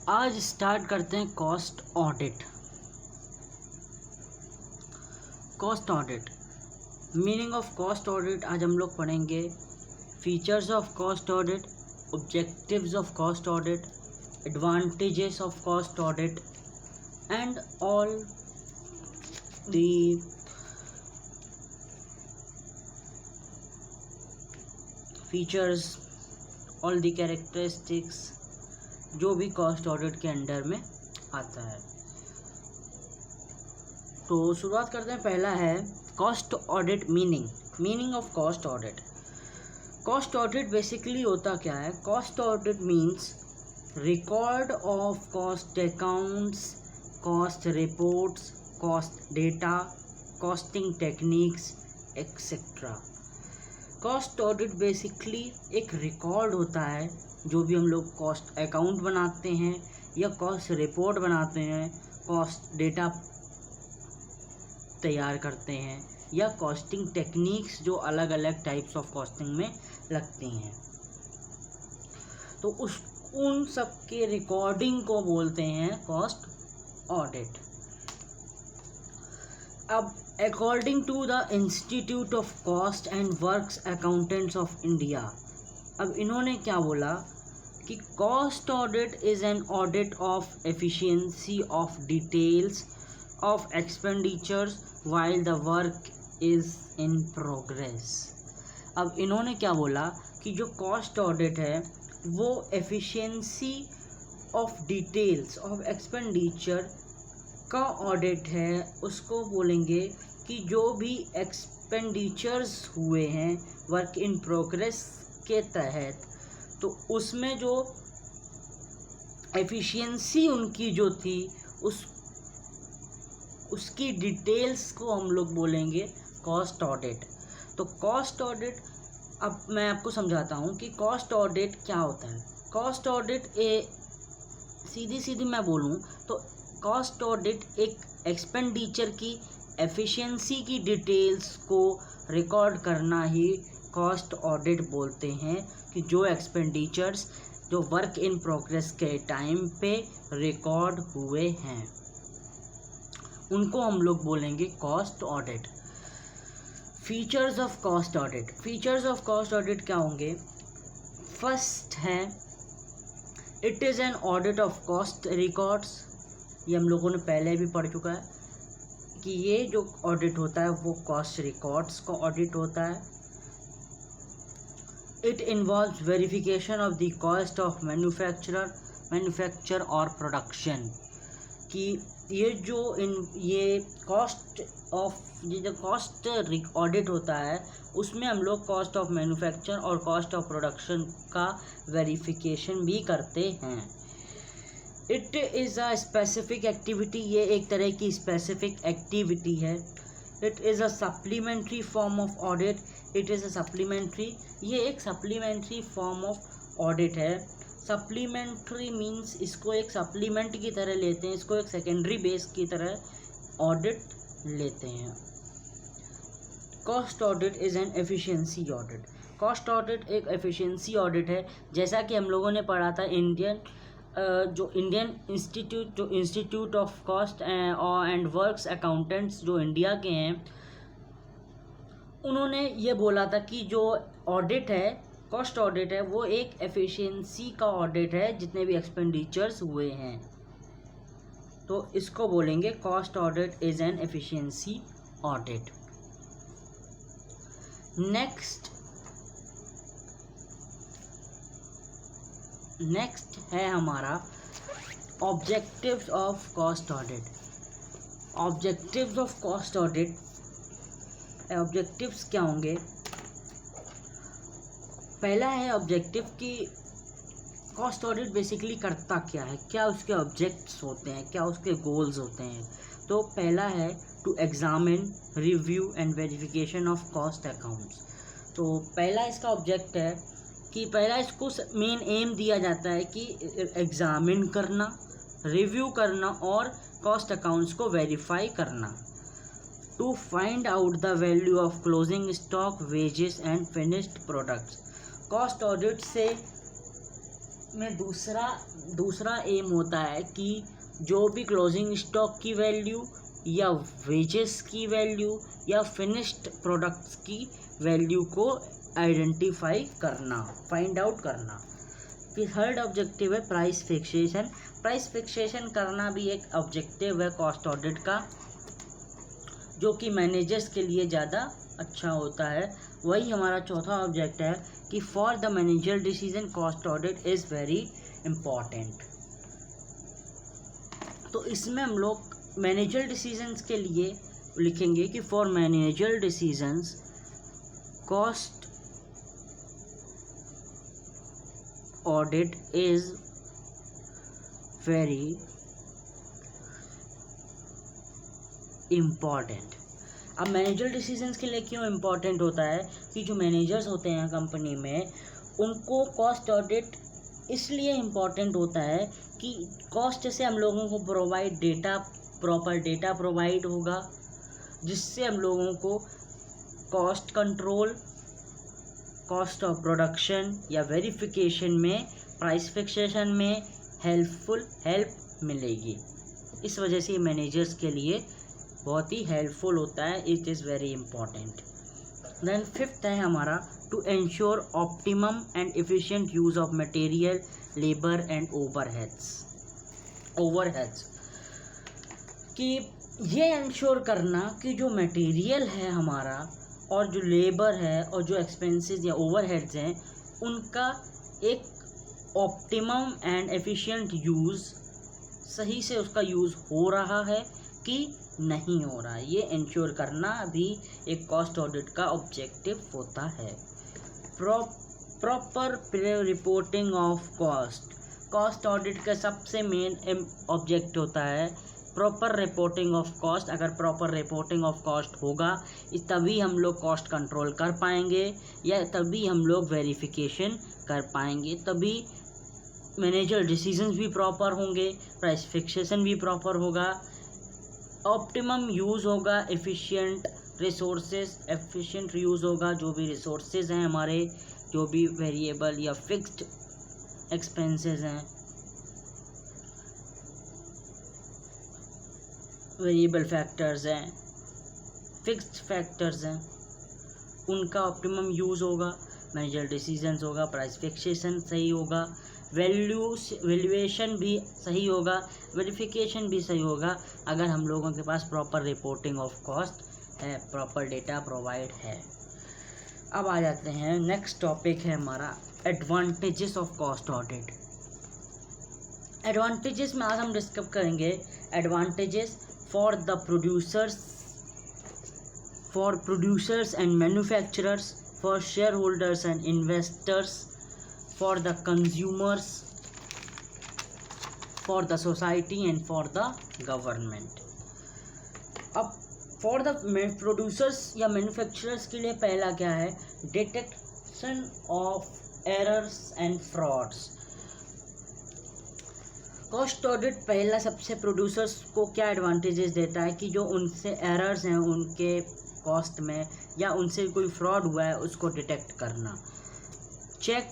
आज स्टार्ट करते हैं cost audit. Cost audit, meaning of cost audit आज हम लोग पढ़ेंगे। Features of cost audit, objectives of cost audit, advantages of cost audit and all the features, all the characteristics जो भी cost audit के अंडर में आता है। तो शुरुआत करते हैं। पहला है cost audit meaning of cost audit. Cost audit basically होता क्या है? Cost audit means record of cost accounts, cost reports, cost data, costing techniques etcetera. Cost audit basically एक रिकॉर्ड होता है। जो भी हम लोग कॉस्ट अकाउंट बनाते हैं या कॉस्ट रिपोर्ट बनाते हैं, कॉस्ट डेटा तैयार करते हैं या कॉस्टिंग टेक्निक्स जो अलग अलग टाइप्स ऑफ कॉस्टिंग में लगती हैं, तो उन सब के रिकॉर्डिंग को बोलते हैं कॉस्ट ऑडिट। अब according to the institute of cost and works accountants of India, अब इन्होंने क्या बोला कि cost audit is an audit of efficiency of details of expenditures while the work is in progress. अब इन्होंने क्या बोला कि जो कॉस्ट ऑडिट है वो efficiency of details of expenditure का ऑडिट है। उसको बोलेंगे कि जो भी एक्सपेंडिचर्स हुए हैं वर्क इन प्रोग्रेस के तहत, तो उसमें जो एफिशिएंसी उनकी जो थी उसकी डिटेल्स को हम लोग बोलेंगे कॉस्ट ऑडिट। तो कॉस्ट ऑडिट, अब मैं आपको समझाता हूँ कि कॉस्ट ऑडिट क्या होता है। कॉस्ट ऑडिट सीधी मैं बोलूँ तो कॉस्ट ऑडिट एक एक्सपेंडिचर की एफिशिएंसी की डिटेल्स को रिकॉर्ड करना ही कॉस्ट ऑडिट बोलते हैं। कि जो एक्सपेंडिचर्स जो वर्क इन प्रोग्रेस के टाइम पे रिकॉर्ड हुए हैं उनको हम लोग बोलेंगे cost audit. Features of cost audit, features of cost audit क्या होंगे? फर्स्ट है it is an audit of cost records. ये हम लोगों ने पहले भी पढ़ चुका है कि ये जो ऑडिट होता है वो कॉस्ट रिकॉर्ड्स का ऑडिट होता है। It involves verification of the cost of manufacture और production। कि ये कॉस्ट ऑडिट होता है उसमें हम लोग कॉस्ट ऑफ मैन्युफैक्चर और कॉस्ट ऑफ प्रोडक्शन का वेरिफिकेशन भी करते हैं। It is a specific activity, ये एक तरह की स्पेसिफिक एक्टिविटी है। It is a supplementary form of audit, it is a supplementary, ये एक सप्लीमेंट्री फॉर्म ऑफ ऑडिट है। सप्लीमेंट्री मीन्स इसको एक सप्लीमेंट की तरह लेते हैं, इसको एक सेकेंडरी बेस की तरह ऑडिट लेते हैं। Cost audit is an efficiency audit. Cost audit एक एफिशिएंसी ऑडिट है। जैसा कि हम लोगों ने पढ़ा था Indian institute of cost and works accountants जो इंडिया के हैं, उन्होंने ये बोला था कि जो ऑडिट है कॉस्ट ऑडिट है वो एक एफिशिएंसी का ऑडिट है जितने भी एक्सपेंडिचर्स हुए हैं, तो इसको बोलेंगे cost audit is N efficiency audit. Next है हमारा objectives of cost audit. Objectives of cost audit, objectives क्या होंगे? पहला है ऑब्जेक्टिव कि कॉस्ट ऑडिट बेसिकली करता क्या है, क्या उसके ऑब्जेक्ट्स होते हैं, क्या उसके गोल्स होते हैं। तो पहला है to examine, review and verification of cost accounts. तो पहला इसका ऑब्जेक्ट है कि पहला इसको मेन एम दिया जाता है कि एग्जामिन करना, रिव्यू करना और कॉस्ट अकाउंट्स को वेरीफाई करना। To find out the value of closing stock, wages and finished products. Cost audit से में दूसरा एम होता है कि जो भी क्लोजिंग स्टॉक की वैल्यू या वेजेस की वैल्यू या फिनिश्ड प्रोडक्ट्स की वैल्यू को आइडेंटिफाई करना, फाइंड आउट करना। फिर थर्ड ऑब्जेक्टिव है प्राइस फिक्सेशन। प्राइस फिक्सेशन करना भी एक ऑब्जेक्टिव है कॉस्ट ऑडिट का, जो कि मैनेजर्स के लिए ज़्यादा अच्छा होता है। वही हमारा चौथा ऑब्जेक्ट है कि for the manager decision cost audit is very important. तो इसमें हम लोग मैनेजर डिसीजंस के लिए लिखेंगे कि for manager decisions cost audit is very important. अब मैनेजर डिसीजंस के लिए क्यों इम्पॉर्टेंट होता है कि जो मैनेजर्स होते हैं कंपनी में, उनको कॉस्ट ऑडिट इसलिए इम्पॉर्टेंट होता है कि कॉस्ट से हम लोगों को provide data, proper data provide होगा, जिससे हम लोगों को cost control, cost of production या वेरिफिकेशन में, प्राइस फिक्सेशन में हेल्प मिलेगी। इस वजह से मैनेजर्स के लिए बहुत ही हेल्पफुल होता है। It is very important. Then fifth है हमारा to ensure optimum and efficient use of material, labour and overheads कि ये इंश्योर करना कि जो मटेरियल है हमारा और जो लेबर है और जो एक्सपेंसेस या ओवरहेड्स हैं, उनका एक ऑप्टिमम एंड एफिशिएंट यूज़, सही से उसका यूज़ हो रहा है कि नहीं हो रहा है, ये इंश्योर करना भी एक कॉस्ट ऑडिट का ऑब्जेक्टिव होता है। Proper reporting of cost audit का सबसे मेन ऑब्जेक्ट होता है प्रॉपर रिपोर्टिंग ऑफ कॉस्ट। अगर प्रॉपर रिपोर्टिंग ऑफ कॉस्ट होगा तभी हम लोग कॉस्ट कंट्रोल कर पाएंगे, या तभी हम लोग वेरिफिकेशन कर पाएंगे, तभी मैनेजर डिसीजंस भी प्रॉपर होंगे, प्राइस फिक्सेशन भी प्रॉपर होगा, ऑप्टिमम यूज़ होगा, एफिशिएंट यूज़ होगा, जो भी रिसोर्सेज हैं हमारे, जो भी वेरिएबल या फिक्स्ड एक्सपेंसेस हैं, वेरिएबल फैक्टर्स हैं, फिक्स्ड फैक्टर्स हैं, उनका ऑप्टिमम यूज़ होगा, मैनेजर डिसीजंस होगा, प्राइस फिक्सेशन सही होगा, वैल्यूएशन भी सही होगा, वेरिफिकेशन भी सही होगा, अगर हम लोगों के पास प्रॉपर रिपोर्टिंग ऑफ कॉस्ट है, प्रॉपर डेटा प्रोवाइड है। अब आ जाते हैं, नेक्स्ट टॉपिक है हमारा advantages of cost audit. Advantages में आज हम डिस्कस करेंगे advantages for producers and manufacturers, for shareholders and investors, for the consumers, for the society and for the government। अब फॉर द प्रोड्यूसर्स या मैन्युफैक्चरर्स के लिए पहला क्या है, detection of errors and frauds. Cost audit पहला सबसे प्रोड्यूसर्स को क्या एडवांटेजेस देता है कि जो उनसे एरर्स हैं उनके कॉस्ट में, या उनसे कोई फ्रॉड हुआ है उसको डिटेक्ट करना, check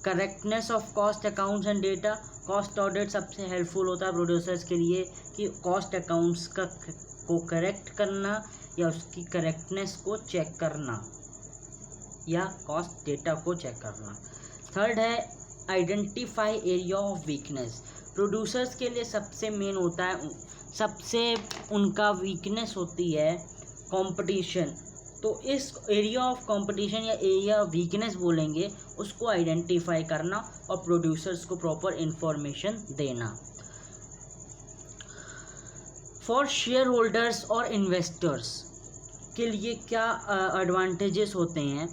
correctness of cost accounts and data. Cost audit सबसे हेल्पफुल होता है प्रोड्यूसर्स के लिए कि कॉस्ट अकाउंट्स को करेक्ट करना या उसकी करेक्टनेस को चेक करना या कॉस्ट डेटा को चेक करना। थर्ड है identify area of weakness. Producers के लिए सबसे मेन होता है, सबसे उनका वीकनेस होती है कंपटीशन। तो इस एरिया ऑफ कंपटीशन या एरिया ऑफ वीकनेस बोलेंगे, उसको आइडेंटिफाई करना और प्रोड्यूसर्स को प्रॉपर इंफॉर्मेशन देना। फॉर शेयर होल्डर्स और इन्वेस्टर्स के लिए क्या एडवांटेजेस होते हैं,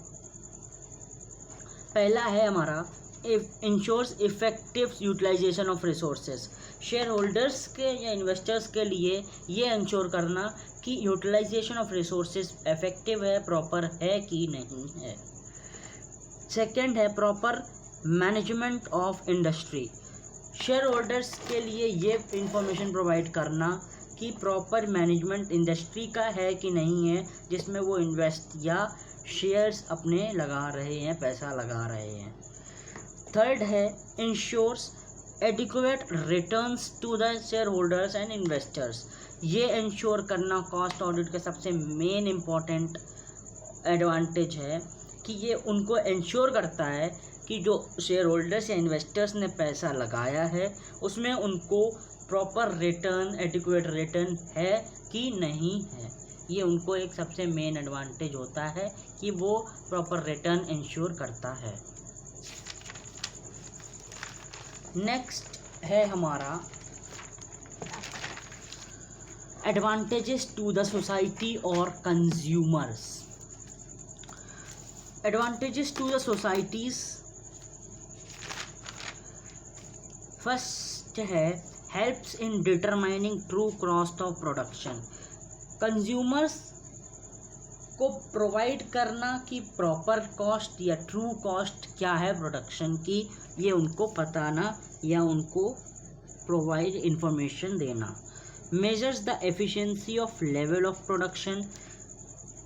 पहला है हमारा ensures effective utilisation of resources. Shareholders के या इन्वेस्टर्स के लिए ये इंश्योर करना कि यूटिलाइजेशन ऑफ रिसोर्सेज इफेक्टिव है, प्रॉपर है कि नहीं है। सेकंड है proper management of industry. Shareholders के लिए ये इंफॉर्मेशन प्रोवाइड करना कि प्रॉपर मैनेजमेंट इंडस्ट्री का है कि नहीं है, जिसमें वो इन्वेस्ट या शेयर्स अपने लगा रहे हैं, पैसा लगा रहे हैं। थर्ड है ensures adequate returns to the shareholders and investors. ये इंश्योर करना कॉस्ट ऑडिट का सबसे मेन इम्पॉर्टेंट एडवांटेज है कि ये उनको इंश्योर करता है कि जो शेयर होल्डर्स या इन्वेस्टर्स ने पैसा लगाया है उसमें उनको प्रॉपर रिटर्न, एडिक्वेट रिटर्न है कि नहीं है। ये उनको एक सबसे मेन एडवांटेज होता है कि वो प्रॉपर रिटर्न इंश्योर करता है। नेक्स्ट है हमारा एडवांटेजेस टू द सोसाइटी और consumers. Advantages to the societies, first है helps in determining true cost of production. Consumers को प्रोवाइड करना कि प्रॉपर कॉस्ट या ट्रू कॉस्ट क्या है प्रोडक्शन की, ये उनको बताना या उनको प्रोवाइड इंफॉर्मेशन देना। Measures the efficiency of level of production.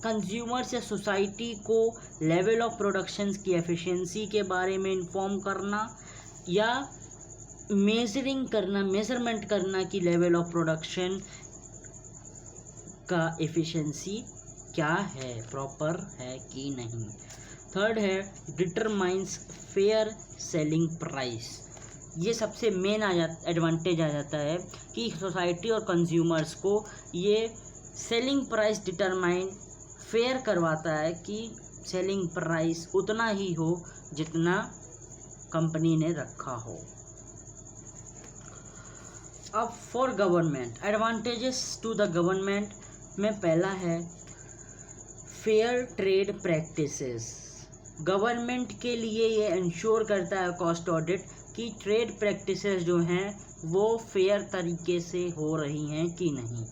Consumers या सोसाइटी को लेवल ऑफ प्रोडक्शंस की एफिशिएंसी के बारे में इंफॉर्म करना या मेजरमेंट करना कि लेवल ऑफ प्रोडक्शन का एफिशिएंसी क्या है, प्रॉपर है कि नहीं। थर्ड है डिटरमाइंस फेयर सेलिंग प्राइस। ये सबसे मेन एडवांटेज आ जाता है कि सोसाइटी और कंज्यूमर्स को ये सेलिंग प्राइस डिटरमाइन फेयर करवाता है कि सेलिंग प्राइस उतना ही हो जितना कंपनी ने रखा हो। अब for government, advantages to the government में पहला है फेयर ट्रेड प्रैक्टिसेस। गवर्नमेंट के लिए ये इंश्योर करता है कॉस्ट ऑडिट कि ट्रेड प्रैक्टिसेस जो हैं वो फेयर तरीके से हो रही हैं कि नहीं।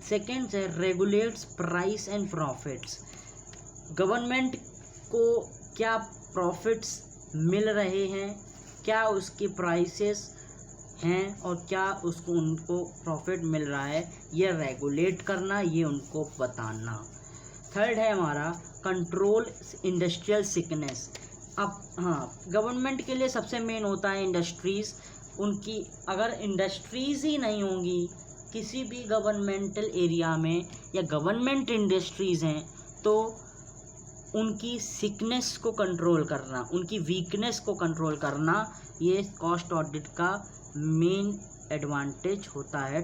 सेकेंड है regulates price and profits. Government को क्या प्रॉफिट्स मिल रहे हैं, क्या उसकी प्राइसेस हैं और क्या उनको प्रॉफिट मिल रहा है, ये रेगुलेट करना, ये उनको बताना। थर्ड है हमारा कंट्रोल इंडस्ट्रियल सिकनेस। अब गवर्नमेंट के लिए सबसे मेन होता है इंडस्ट्रीज़। उनकी अगर इंडस्ट्रीज़ ही नहीं होंगी किसी भी गवर्नमेंटल एरिया में या गवर्नमेंट इंडस्ट्रीज़ हैं तो उनकी सिकनेस को कंट्रोल करना, उनकी वीकनेस को कंट्रोल करना, ये कॉस्ट ऑडिट का मेन एडवांटेज होता है